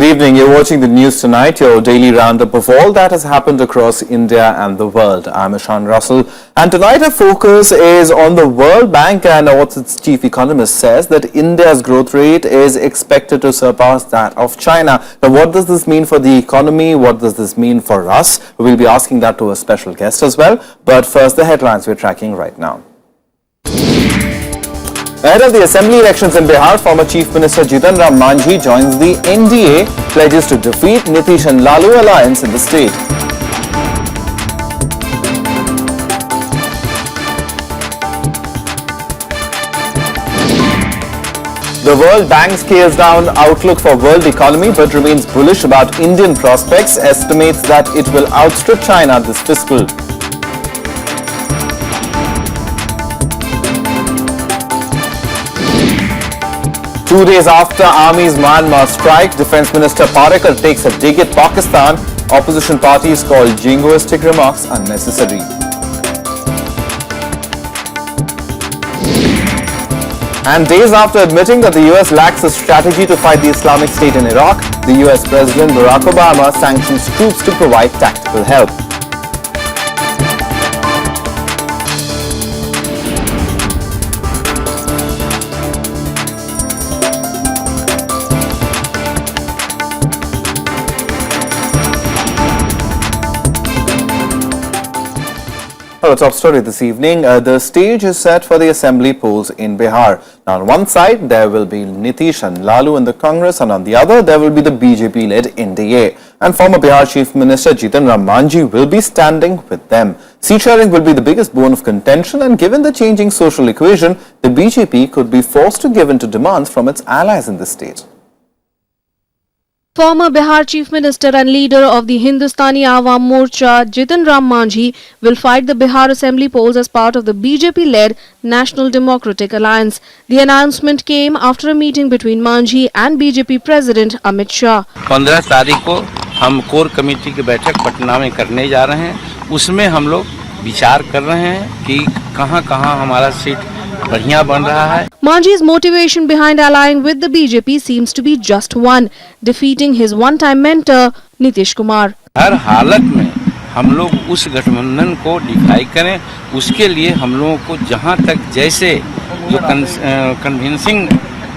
evening. You're watching the news tonight, your daily roundup of all that has happened across India and the world. I'm Ishan Russell, and tonight our focus is on the World Bank and what its chief economist says that India's growth rate is expected to surpass that of China. Now, what does this mean for the economy? What does this mean for us? We'll be asking that to a special guest as well. But first, the headlines we're tracking right now. Ahead of the assembly elections in Bihar, former Chief Minister Jitan Ram Manjhi joins the NDA, pledges to defeat Nitish and Lalu alliance in the state. The World Bank scales down outlook for world economy but remains bullish about Indian prospects, estimates that it will outstrip China this fiscal. Two days after Army's Myanmar strike, Defence Minister Parekar takes a dig at Pakistan. Opposition parties call jingoistic remarks unnecessary. And days after admitting that the US lacks a strategy to fight the Islamic State in Iraq, the US President Barack Obama sanctions troops to provide tactical help. Our top story this evening, the stage is set for the assembly polls in Bihar. Now, on one side, there will be Nitish and Lalu in the Congress, and on the other, there will be the BJP-led NDA. And former Bihar Chief Minister Jitan Ram Manjhi will be standing with them. Seat sharing will be the biggest bone of contention, and given the changing social equation, the BJP could be forced to give in to demands from its allies in the state. Former Bihar Chief Minister and leader of the Hindustani Awam Morcha, Jitan Ram Manjhi, will fight the Bihar Assembly polls as part of the BJP-led National Democratic Alliance. The announcement came after a meeting between Manjhi and BJP President Amit Shah. 15 तारीख को हम core committee की बैठक पटना में करने जा रहे हैं। उसमें हम लोग विचार कर रहे हैं कि कहां-कहां हमारा सीट बढ़िया बन रहा है। Manjhi's motivation behind allying with the BJP seems to be just one: defeating his one-time mentor Nitish Kumar. हर हालत में हम लोग उस गठबंधन को डिफाई करें, उसके लिए हम लोगों को जहां तक जैसे जो कन्विंसिंग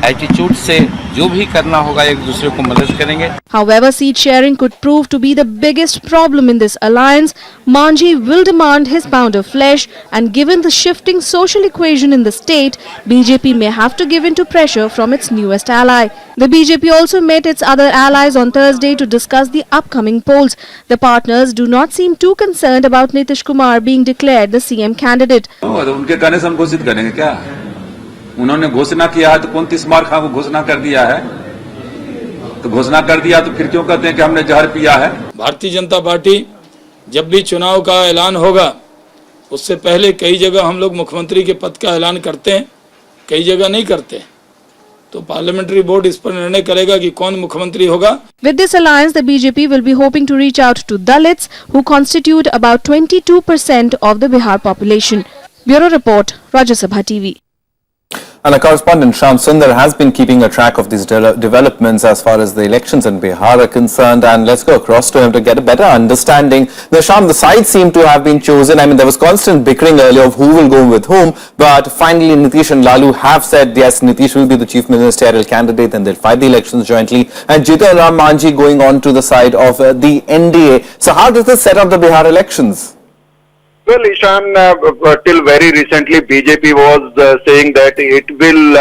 एटीट्यूड से जो भी करना होगा एक दूसरे को मदद करेंगे। However, seat sharing could prove to be the biggest problem in this alliance. Manjhi will demand his pound of flesh, and given the shifting social equation in the state, BJP may have to give in to pressure from its newest ally. The BJP also met its other allies on Thursday to discuss the upcoming polls. The partners do not seem too concerned about Nitish Kumar being declared the CM candidate. उनके कहने से हम घोषित करेंगे क्या? उन्होंने घोषणा किया है तो 29 मार्च को घोषणा कर दिया है, तो घोषणा कर दिया तो फिर क्यों कहते हैं कि हमने जहर पिया है? भारतीय जनता पार्टी जब भी चुनाव का ऐलान होगा उससे पहले कई जगह हम लोग मुख्यमंत्री के पद का ऐलान करते हैं, कई जगह नहीं करते, तो पार्लियामेंट्री बोर्ड इस पर निर्णय करेगा कि कौन मुख्यमंत्री होगा। With this alliance, the BJP will be hoping to reach out to Dalits, who constitute about 22% of the Bihar population. Bureau Report, Rajya Sabha TV. And our correspondent Shyam Sundar has been keeping a track of these developments as far as the elections in Bihar are concerned, and let's go across to him to get a better understanding. Now, Shyam, the sides seem to have been chosen. I mean, there was constant bickering earlier of who will go with whom, but finally Nitish and Lalu have said, yes, Nitish will be the chief ministerial candidate and they'll fight the elections jointly, and Jitan Ram Manjhi going on to the side of the NDA. So how does this set up the Bihar elections? Well, Ishan, till very recently, BJP was saying that it will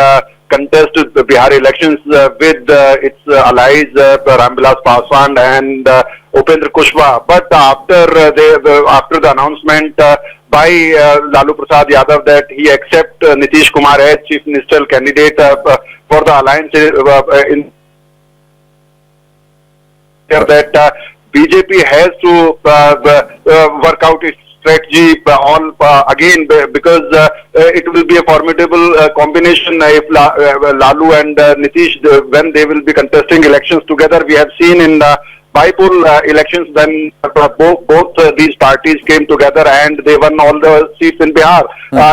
contest the Bihar elections with its allies Ramvilas Paswan and Upendra Kushwaha. But after the announcement by Lalu Prasad Yadav that he accepts Nitish Kumar as chief ministerial candidate for the alliance in that BJP has to work out its strategy again because it will be a formidable combination if Lalu and Nitish when they will be contesting elections together. We have seen in by-poll elections when both these parties came together and they won all the seats in Bihar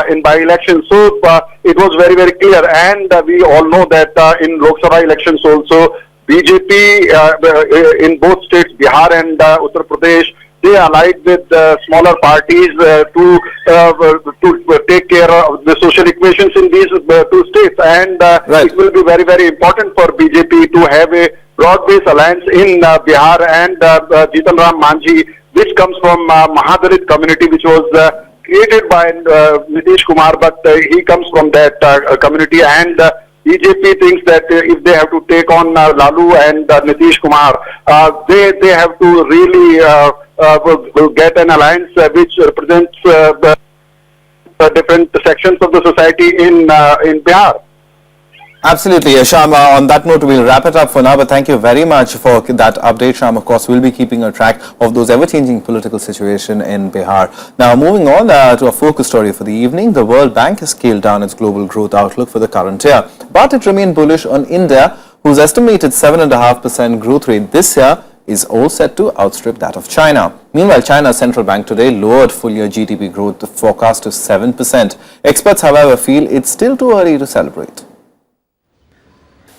in by-elections. So it was very, very clear, and we all know that in Lok Sabha elections also BJP in both states, Bihar and Uttar Pradesh, they allied with smaller parties to take care of the social equations in these two states, and it will be very, very important for BJP to have a broad-based alliance in Bihar and Jitan Ram Manjhi, which comes from Mahadalit community, which was created by Nitish Kumar, but he comes from that community, and BJP thinks that if they have to take on Lalu and Nitish Kumar, they have to really get an alliance which represents the different sections of the society in Bihar. Absolutely. Sham, on that note, we'll wrap it up for now, but thank you very much for that update, Sham. Of course, we'll be keeping a track of those ever-changing political situation in Bihar. Now, moving on to a focus story for the evening, the World Bank has scaled down its global growth outlook for the current year, but it remained bullish on India, whose estimated 7.5% growth rate this year is all set to outstrip that of China. Meanwhile, China's central bank today lowered full-year GDP growth forecast to 7%. Experts, however, feel it's still too early to celebrate.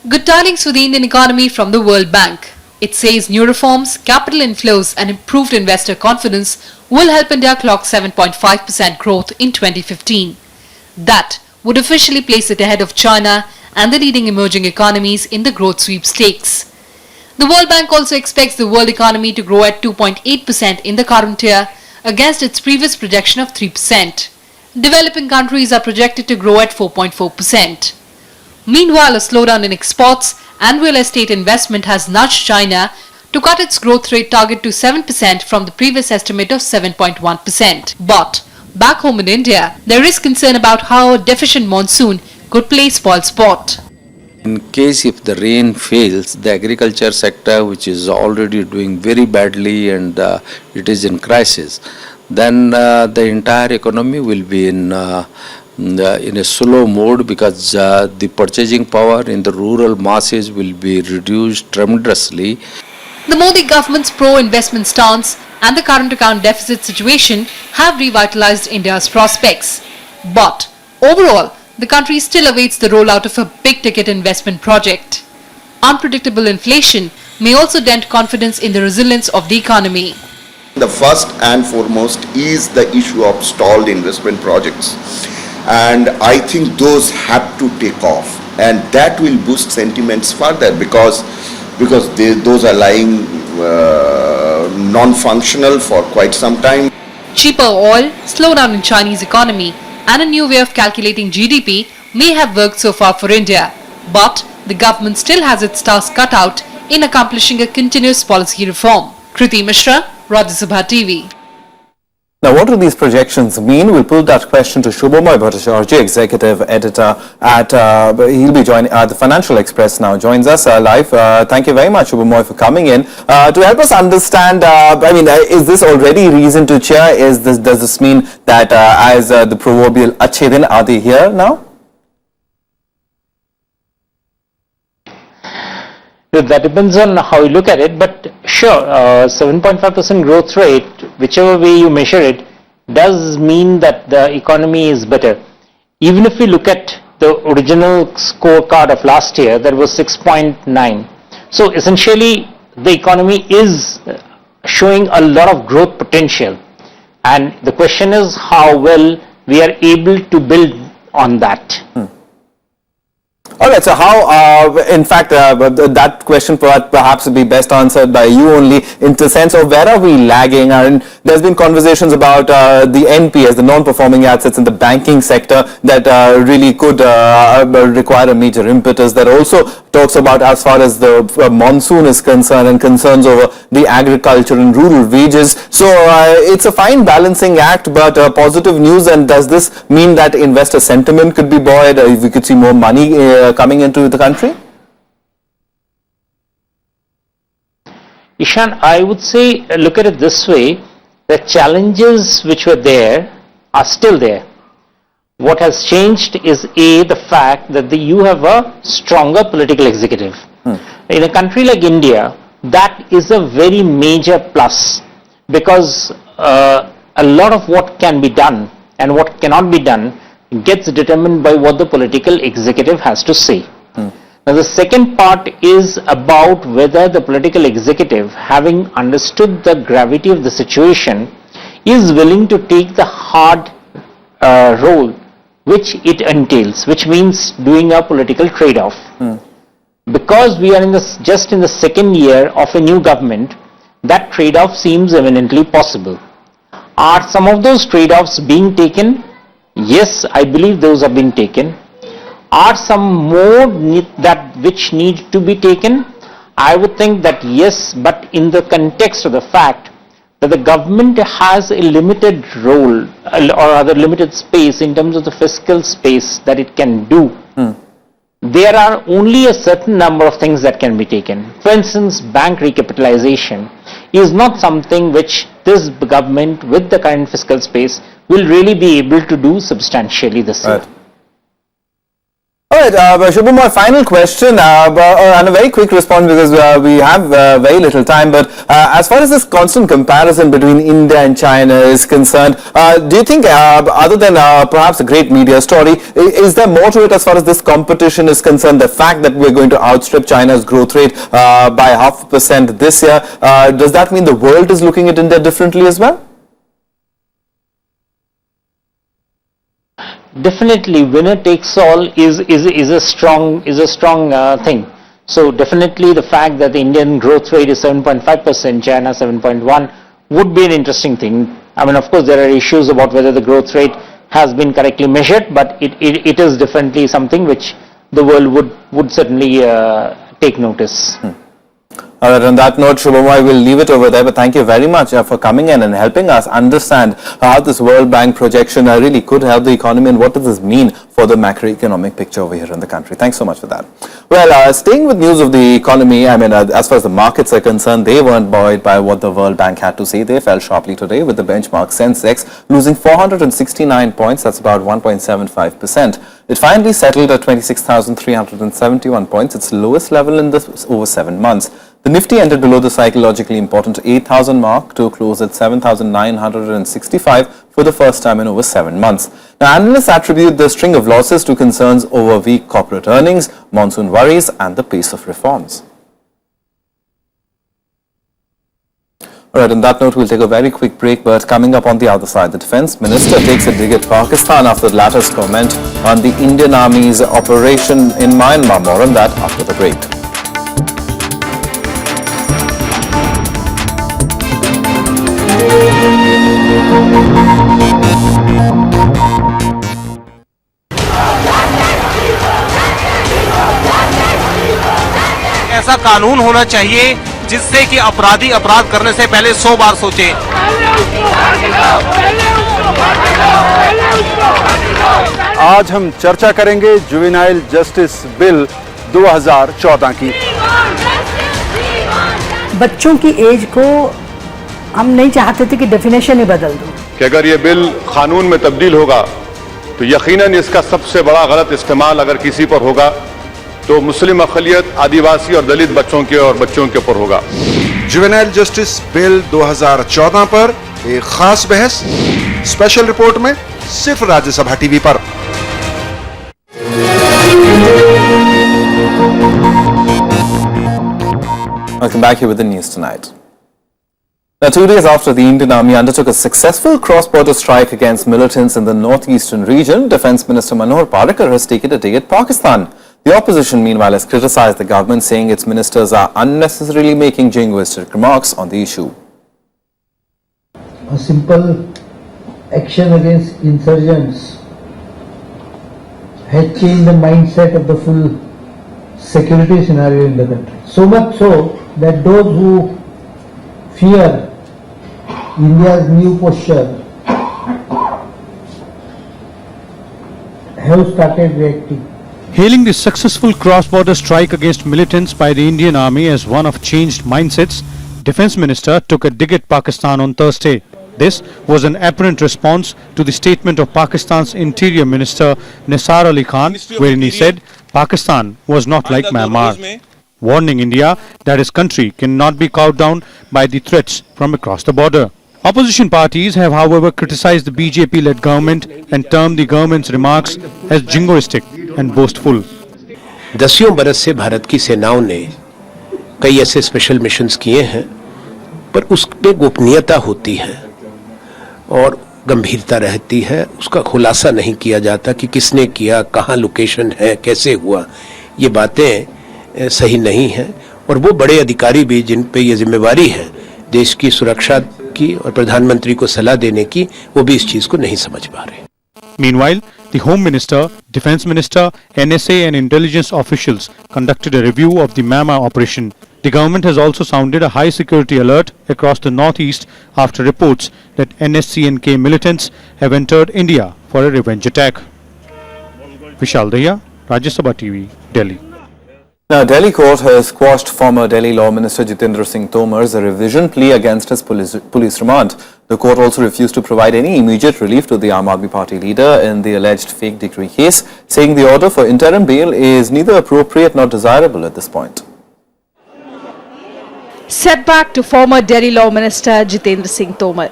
Good tidings for the Indian economy from the World Bank. It says new reforms, capital inflows and improved investor confidence will help India clock 7.5% growth in 2015. That would officially place it ahead of China and the leading emerging economies in the growth sweepstakes. The World Bank also expects the world economy to grow at 2.8% in the current year against its previous projection of 3%. Developing countries are projected to grow at 4.4%. Meanwhile, a slowdown in exports and real estate investment has nudged China to cut its growth rate target to 7% from the previous estimate of 7.1%. But back home in India, there is concern about how a deficient monsoon could play spoil sport. In case if the rain fails, the agriculture sector, which is already doing very badly and it is in crisis, then the entire economy will be in a slow mode, because the purchasing power in the rural masses will be reduced tremendously. The Modi government's pro-investment stance and the current account deficit situation have revitalized India's prospects. But overall, the country still awaits the rollout of a big-ticket investment project. Unpredictable inflation may also dent confidence in the resilience of the economy. The first and foremost is the issue of stalled investment projects. And I think those have to take off, and that will boost sentiments further, because those are lying non-functional for quite some time. Cheaper oil, slowdown in Chinese economy and a new way of calculating GDP may have worked so far for India, but the government still has its task cut out in accomplishing a continuous policy reform. Kriti Mishra, Rajya Sabha TV. Now, what do these projections mean? We'll put that question to Shubhamoy Bhattacharjee, Executive Editor at, he'll be joining, the Financial Express now joins us live. Thank you very much, Shubhamoy, for coming in. To help us understand, is this already reason to cheer? Does this mean that as the proverbial Achhe Din, are they here now? That depends on how you look at it, but sure, 7.5% growth rate, whichever way you measure it, does mean that the economy is better. Even if we look at the original scorecard of last year, that was 6.9. So essentially, the economy is showing a lot of growth potential. And the question is how well we are able to build on that. All right, so how, in fact, that question perhaps would be best answered by you only, in the sense of where are we lagging? And there's been conversations about the NPS, the non-performing assets in the banking sector, that really could require a major impetus. That also talks about, as far as the monsoon is concerned, and concerns over the agriculture and rural wages. So it's a fine balancing act, but positive news. And does this mean that investor sentiment could be buoyed? We could see more money coming into the country? Ishan, I would say, look at it this way, the challenges which were there are still there. What has changed is the fact that you have a stronger political executive. In a country like India, that is a very major plus, because a lot of what can be done and what cannot be done gets determined by what the political executive has to say. Now the second part is about whether the political executive, having understood the gravity of the situation, is willing to take the hard role which it entails, which means doing a political trade-off. Because we are just in the second year of a new government, that trade-off seems eminently possible. Are some of those trade-offs being taken? Yes, I believe those have been taken. Are some more which need to be taken? I would think that yes, but in the context of the fact that the government has a limited role or rather limited space in terms of the fiscal space that it can do. There are only a certain number of things that can be taken. For instance, bank recapitalization is not something which this government with the current fiscal space will really be able to do substantially this year. All right, Shubham, my final question, and a very quick response because we have very little time, but as far as this constant comparison between India and China is concerned, do you think, other than perhaps a great media story, is there more to it as far as this competition is concerned? The fact that we're going to outstrip China's growth rate by 0.5% this year, does that mean the world is looking at India differently as well? Definitely, winner takes all is a strong thing. So definitely, the fact that the Indian growth rate is 7.5%, China 7.1, would be an interesting thing. I mean, of course, there are issues about whether the growth rate has been correctly measured, but it is definitely something which the world would certainly take notice. All right, on that note, Shubham, I will leave it over there, but thank you very much for coming in and helping us understand how this World Bank projection really could help the economy and what does this mean for the macroeconomic picture over here in the country. Thanks so much for that. Well, staying with news of the economy, I mean, as far as the markets are concerned, they weren't buoyed by what the World Bank had to say. They fell sharply today with the benchmark Sensex losing 469 points, that's about 1.75%. It finally settled at 26,371 points, its lowest level in over 7 months. The Nifty ended below the psychologically important 8,000 mark to close at 7,965 for the first time in over 7 months. Now, analysts attribute the string of losses to concerns over weak corporate earnings, monsoon worries and the pace of reforms. All right, on that note, we'll take a very quick break, but coming up on the other side, the Defence Minister takes a dig at Pakistan after the latter's comment on the Indian Army's operation in Myanmar. More on that after the break. ऐसा कानून होना चाहिए जिससे कि अपराधी अपराध करने से पहले 100 बार सोचे। आज हम चर्चा करेंगे जुवेनाइल जस्टिस बिल 2014 की। बच्चों की एज को हम नहीं चाहते थे कि डेफिनेशन ही बदल दो कि अगर ये बिल कानून में तब्दील होगा तो यकीनन इसका सबसे बड़ा गलत इस्तेमाल अगर किसी पर होगा तो मुस्लिम अक़लियत, आदिवासी और दलित बच्चों के ऊपर होगा। जुवेनाइल जस्टिस बिल 2014 पर एक खास बहस स्पेशल रिपोर्ट में सिर्फ राज्यसभा टीवी पर। Welcome back here with the news tonight. Now, 2 days after the Indian Army undertook a successful cross-border strike against militants in the northeastern region, Defence Minister Manohar Parrikar has taken a dig at Pakistan. The opposition, meanwhile, has criticised the government, saying its ministers are unnecessarily making jingoistic remarks on the issue. A simple action against insurgents has changed the mindset of the full security scenario in the country. So much so that those who fear India's new posture have started reacting. Hailing the successful cross-border strike against militants by the Indian Army as one of changed mindsets, Defence Minister took a dig at Pakistan on Thursday. This was an apparent response to the statement of Pakistan's Interior Minister Nisar Ali Khan, wherein he said Pakistan was not like Myanmar, warning India that his country cannot be cowed down by the threats from across the border. Opposition parties have, however, criticised the BJP-led government and termed the government's remarks as jingoistic and boastful. दसियों बरस से भारत की सेनाओं ने कई ऐसे special missions किए हैं, पर उसमें गोपनीयता होती है और गंभीरता रहती है, उसका खुलासा नहीं किया जाता कि किसने किया, कहाँ लोकेशन है, कैसे हुआ। ये बातें सही नहीं हैं और वो बड़े अधिकारी भी जिन पे ये जिम्मेवारी है देश की सुरक्षा की और प्रधानमंत्री को सलाह देने की, वो भी इस चीज को नहीं समझ पा रहे। Meanwhile, the Home Minister, Defence Minister, NSA and intelligence officials conducted a review of the Myanmar operation. The government has also sounded a high security alert across the northeast after reports that NSCNK militants have entered India for a revenge attack. Vishal Dahiya, Rajya Sabha TV, Delhi. Now, Delhi court has quashed former Delhi Law Minister Jitendra Singh Tomar's revision plea against his police remand. The court also refused to provide any immediate relief to the Aam Aadmi Party leader in the alleged fake degree case, saying the order for interim bail is neither appropriate nor desirable at this point. Setback to former Delhi Law Minister Jitendra Singh Tomar.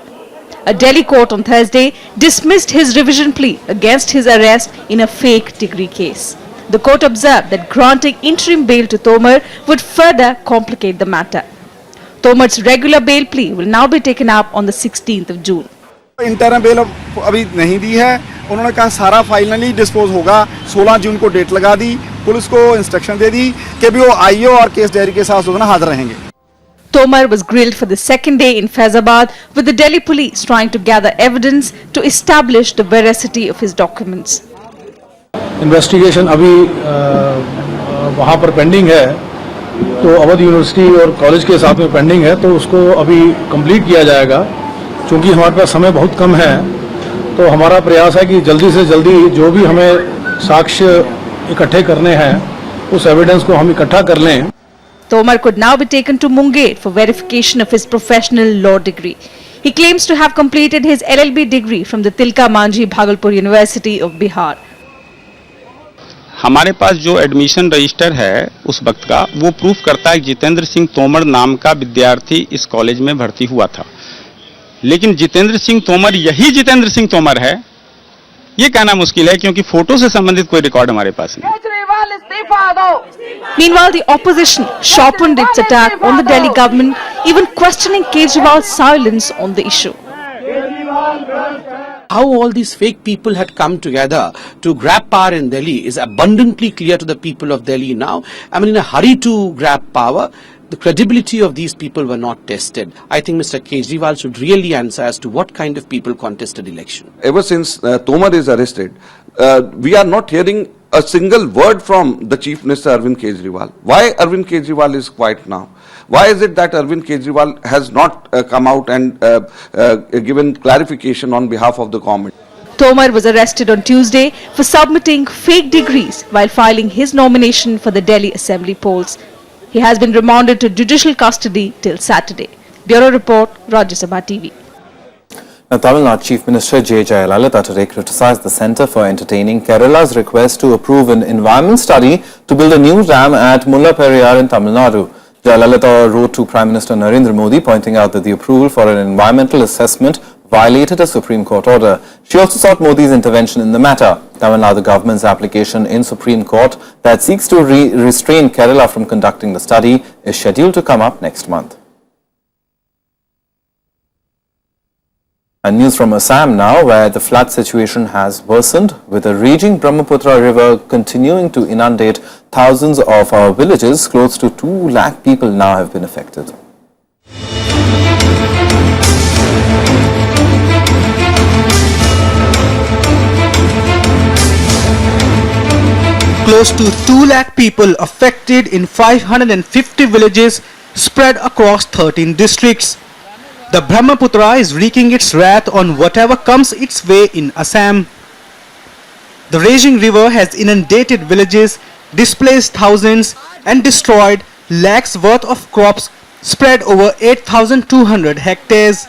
A Delhi court on Thursday dismissed his revision plea against his arrest in a fake degree case. The court observed that granting interim bail to Tomar would further complicate the matter. Tomar's regular bail plea will now be taken up on the 16th of June. Interim bail अभी नहीं दी है, उन्होंने कहा सारा finally dispose होगा, 16 जून को date लगा दी, police को इंस्ट्रक्शन दे दी कि भी वो आईओ और केस डायरी के साथ हाजिर रहेंगे. Tomar was grilled for the second day in Faizabad, with the Delhi police trying to gather evidence to establish the veracity of his documents. Investigation अभी वहाँ पर पेंडिंग है, तो अवध यूनिवर्सिटी और कॉलेज के साथ में पेंडिंग है, तो उसको अभी कंप्लीट किया जाएगा. चूँकि हमारे पास समय बहुत कम है, तो हमारा प्रयास है कि जल्दी से जल्दी जो भी हमें साक्ष्य इकट्ठे करने हैं, उस एविडेंस को हम इकट्ठा कर लें. Tomar could now be taken to Munger for verification of his professional law degree. He claims to have completed his LLB degree from the Tilka Manjhi Bhagalpur University of Bihar. हमारे पास जो admission register है उस वक्त का, वो proof करता है कि जितेंद्र सिंह तोमर नाम का विद्यार्थी इस कॉलेज में भर्ती हुआ था. लेकिन जितेंद्र सिंह तोमर यही जितेंद्र सिंह तोमर है, ये कहना मुश्किल है, क्योंकि फोटो से संबंधित कोई रिकॉर्ड हमारे पास नहीं. Meanwhile, the opposition sharpened its attack on the Delhi government, even questioning Kejriwal's silence on the issue. How all these fake people had come together to grab power in Delhi is abundantly clear to the people of Delhi now. I mean, in a hurry to grab power, the credibility of these people were not tested. I think Mr. Kejriwal should really answer as to what kind of people contested election. Ever since Tomar is arrested, we are not hearing a single word from the Chief Minister Arvind Kejriwal. Why Arvind Kejriwal is quiet now? Why is it that Arvind Kejriwal has not come out and given clarification on behalf of the government? Tomar was arrested on Tuesday for submitting fake degrees while filing his nomination for the Delhi Assembly polls. He has been remanded to judicial custody till Saturday. Bureau Report, Rajya Sabha TV. Now, Tamil Nadu Chief Minister Jayalalithaa today criticized the Centre for Entertaining Kerala's request to approve an environment study to build a new dam at Mullaperiyar in Tamil Nadu. Jayalalithaa wrote to Prime Minister Narendra Modi, pointing out that the approval for an environmental assessment violated a Supreme Court order. She also sought Modi's intervention in the matter. Tamil Nadu government's application in Supreme Court that seeks to restrain Kerala from conducting the study is scheduled to come up next month. And news from Assam now, where the flood situation has worsened, with the raging Brahmaputra river continuing to inundate thousands of our villages. Close to 2 lakh people now have been affected. Close to 2 lakh people affected in 550 villages spread across 13 districts. The Brahmaputra is wreaking its wrath on whatever comes its way in Assam. The raging river has inundated villages, displaced thousands and destroyed lakhs worth of crops spread over 8,200 hectares.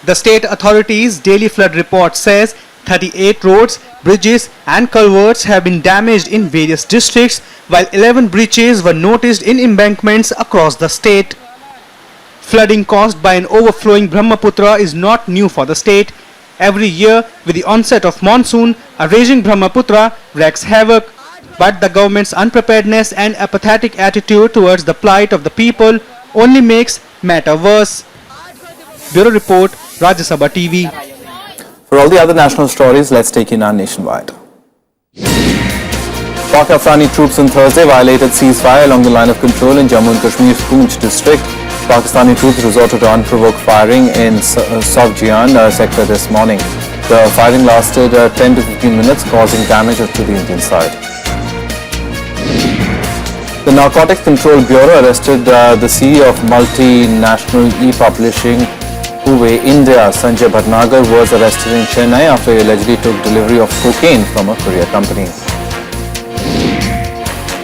The state authorities' daily flood report says 38 roads, bridges and culverts have been damaged in various districts, while 11 breaches were noticed in embankments across the state. Flooding caused by an overflowing Brahmaputra is not new for the state. Every year, with the onset of monsoon, a raging Brahmaputra wreaks havoc, but the government's unpreparedness and apathetic attitude towards the plight of the people only makes matter worse. Bureau Report, Rajya Sabha TV. For all the other national stories, let's take you now nationwide. Pak Afghani troops on Thursday violated ceasefire along the line of control in Jammu and Kashmir's Poonch district. Pakistani troops resorted to unprovoked firing in Sovjian sector this morning. The firing lasted 10 to 15 minutes, causing damage to the Indian side. The Narcotics Control Bureau arrested the CEO of multinational e-publishing Huawei India. Sanjay Bhatnagar was arrested in Chennai after he allegedly took delivery of cocaine from a courier company.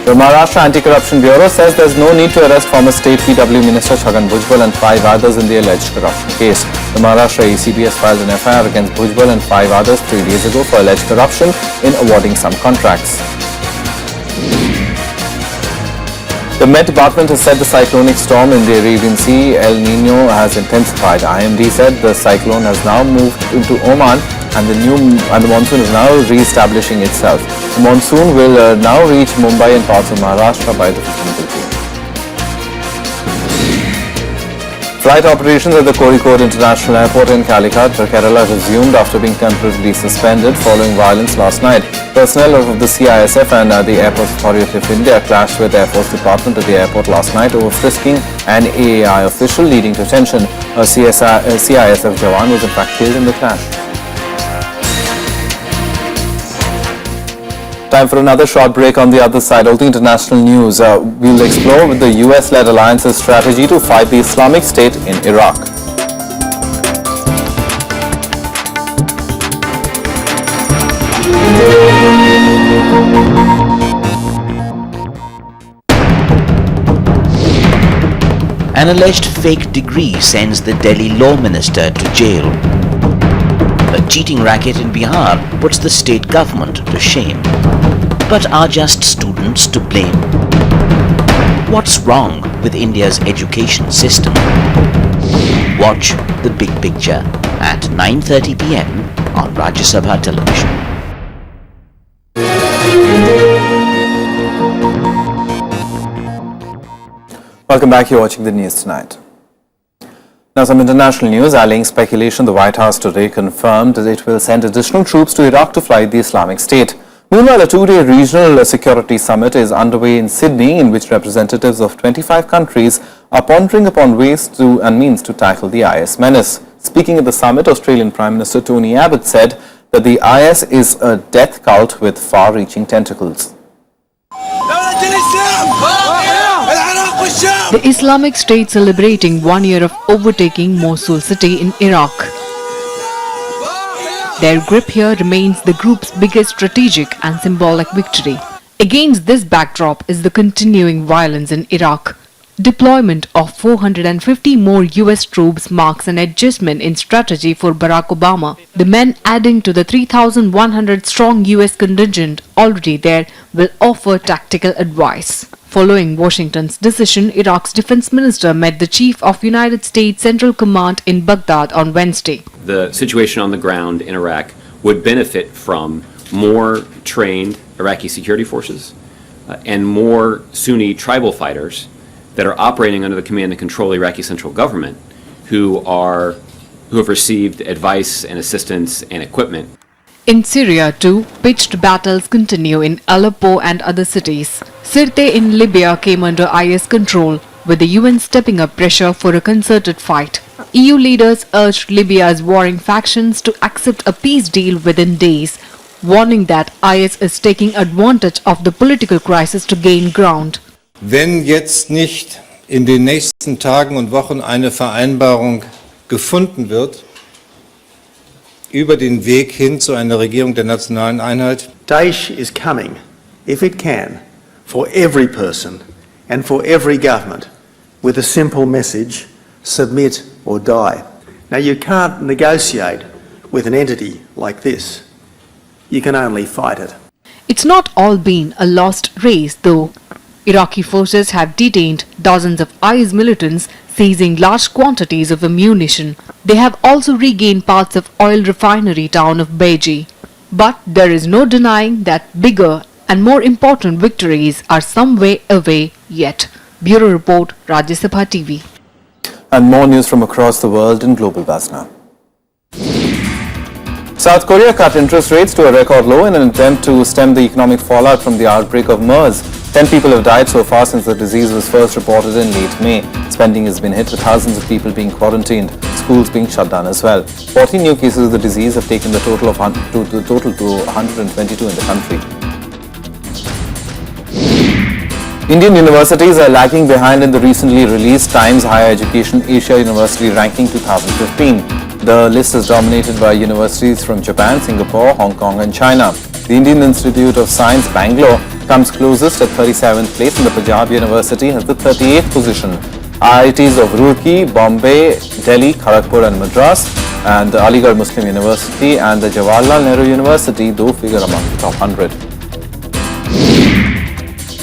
The Maharashtra Anti-Corruption Bureau says there is no need to arrest former State PW Minister Chhagan Bhujbal and 5 others in the alleged corruption case. The Maharashtra ACB has filed an FIR against Bhujbal and 5 others 3 days ago for alleged corruption in awarding some contracts. The Met Department has said the cyclonic storm in the Arabian Sea, El Nino, has intensified. IMD said the cyclone has now moved into Oman and the monsoon is now re-establishing itself. The monsoon will now reach Mumbai and parts of Maharashtra by the 15th of June. Flight operations at the Kozhikode International Airport in Calicut, Kerala resumed after being temporarily suspended following violence last night. Personnel of the CISF and the Airports Authority of India clashed with the Air Force Department at the airport last night over frisking an AAI official, leading to tension. A CISF Jawan was in fact killed in the clash. Time for another short break. On the other side, all the international news. We'll explore with the US-led alliance's strategy to fight the Islamic State in Iraq. An alleged fake degree sends the Delhi law minister to jail. A cheating racket in Bihar puts the state government to shame. But are just students to blame? What's wrong with India's education system? Watch The Big Picture at 9:30 p.m. on Rajya Sabha television. Welcome back. You're watching the news tonight. Now, some international news. Allaying speculation, the White House today confirmed that it will send additional troops to Iraq to fight the Islamic State. Meanwhile, a 2-day regional security summit is underway in Sydney, in which representatives of 25 countries are pondering upon ways to and means to tackle the IS menace. Speaking at the summit, Australian Prime Minister Tony Abbott said that the IS is a death cult with far-reaching tentacles. The Islamic State celebrating 1 year of overtaking Mosul city in Iraq. Their grip here remains the group's biggest strategic and symbolic victory. Against this backdrop is the continuing violence in Iraq. Deployment of 450 more US troops marks an adjustment in strategy for Barack Obama. The men adding to the 3,100-strong US contingent already there will offer tactical advice. Following Washington's decision, Iraq's defense minister met the chief of United States Central Command in Baghdad on Wednesday. The situation on the ground in Iraq would benefit from more trained Iraqi security forces and more Sunni tribal fighters that are operating under the command and control of the Iraqi central government who have received advice and assistance and equipment. In Syria too, pitched battles continue in Aleppo and other cities. Sirte in Libya came under IS control, with the UN stepping up pressure for a concerted fight. EU leaders urged Libya's warring factions to accept a peace deal within days, warning that IS is taking advantage of the political crisis to gain ground. Wenn jetzt nicht in den nächsten Tagen und Wochen eine Vereinbarung gefunden wird über den Weg hin zu einer Regierung der nationalen Einheit. Daesh is coming, if it can, for every person and for every government with a simple message: submit or die. Now, you can't negotiate with an entity like this. you can only fight it. It's not all been a lost race, though. Iraqi forces have detained dozens of IS militants, seizing large quantities of ammunition. They have also regained parts of oil refinery town of Beji. But there is no denying that bigger and more important victories are some way away yet. Bureau Report, Rajya Sabha TV. And more news from across the world in Global Buzz now. South Korea cut interest rates to a record low in an attempt to stem the economic fallout from the outbreak of MERS. 10 people have died so far since the disease was first reported in late May. Spending has been hit with thousands of people being quarantined, schools being shut down as well. 14 new cases of the disease have taken the total to 122 in the country. Indian universities are lagging behind in the recently released Times Higher Education Asia University Ranking 2015. The list is dominated by universities from Japan, Singapore, Hong Kong and China. The Indian Institute of Science, Bangalore, comes closest at 37th place, and the Punjab University has the 38th position. IITs of Roorkee, Bombay, Delhi, Kharagpur and Madras, and the Aligarh Muslim University and the Jawaharlal Nehru University, though figure among the top 100.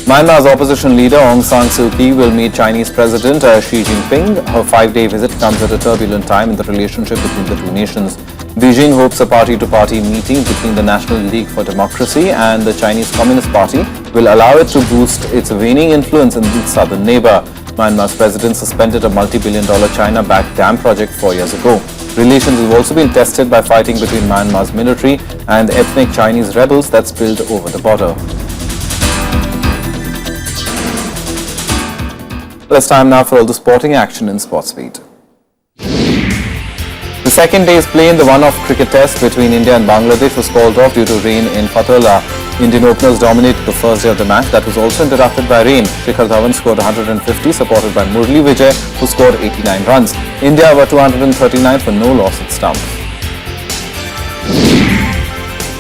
Myanmar's opposition leader Aung San Suu Kyi will meet Chinese President Xi Jinping. Her 5-day visit comes at a turbulent time in the relationship between the two nations. Beijing hopes a party-to-party meeting between the National League for Democracy and the Chinese Communist Party will allow it to boost its waning influence in its southern neighbor. Myanmar's president suspended a multi-billion-dollar China-backed dam project 4 years ago. Relations have also been tested by fighting between Myanmar's military and ethnic Chinese rebels that spilled over the border. It's time now for all the sporting action in Sportsbeat. The second day's play in the one-off cricket test between India and Bangladesh was called off due to rain in Fatullah. Indian openers dominated the first day of the match that was also interrupted by rain. Shikhar Dhawan scored 150, supported by Murli Vijay, who scored 89 runs. India were 239 for no loss at stumps.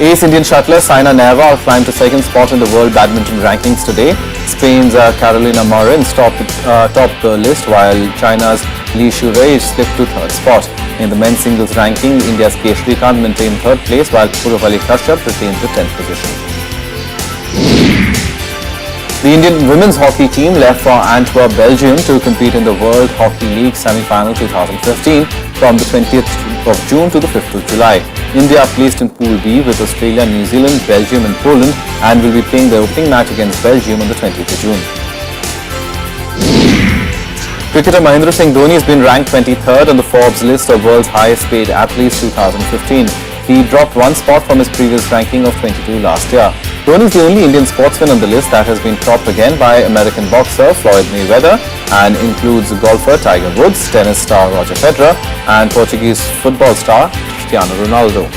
Ace Indian shuttler Saina Nehwal climbed to second spot in the world badminton rankings today. Spain's Carolina Marin topped the list, while China's Li Shurei slipped to third spot. In the men's singles ranking, India's K. Srikanth maintained third place, while Puruvali Kashyap retained the 10th position. The Indian women's hockey team left for Antwerp, Belgium to compete in the World Hockey League semi-final 2015 from the 20th of June to the 5th of July. India placed in Pool B with Australia, New Zealand, Belgium and Poland and will be playing their opening match against Belgium on the 20th of June. Cricketer Mahendra Singh Dhoni has been ranked 23rd on the Forbes list of world's highest paid athletes 2015. He dropped one spot from his previous ranking of 22 last year. Dhoni is the only Indian sportsman on the list that has been topped again by American boxer Floyd Mayweather and includes golfer Tiger Woods, tennis star Roger Federer and Portuguese football star Cristiano Ronaldo.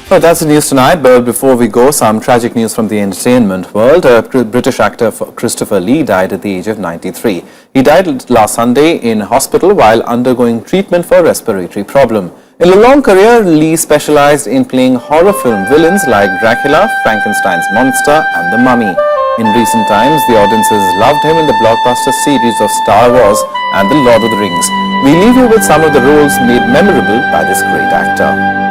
Well, that's the news tonight, but before we go, some tragic news from the entertainment world. British actor Christopher Lee died at the age of 93. He died last Sunday in hospital while undergoing treatment for a respiratory problem. In a long career, Lee specialized in playing horror film villains like Dracula, Frankenstein's monster and The Mummy. In recent times, the audiences loved him in the blockbuster series of Star Wars and The Lord of the Rings. We leave you with some of the roles made memorable by this great actor.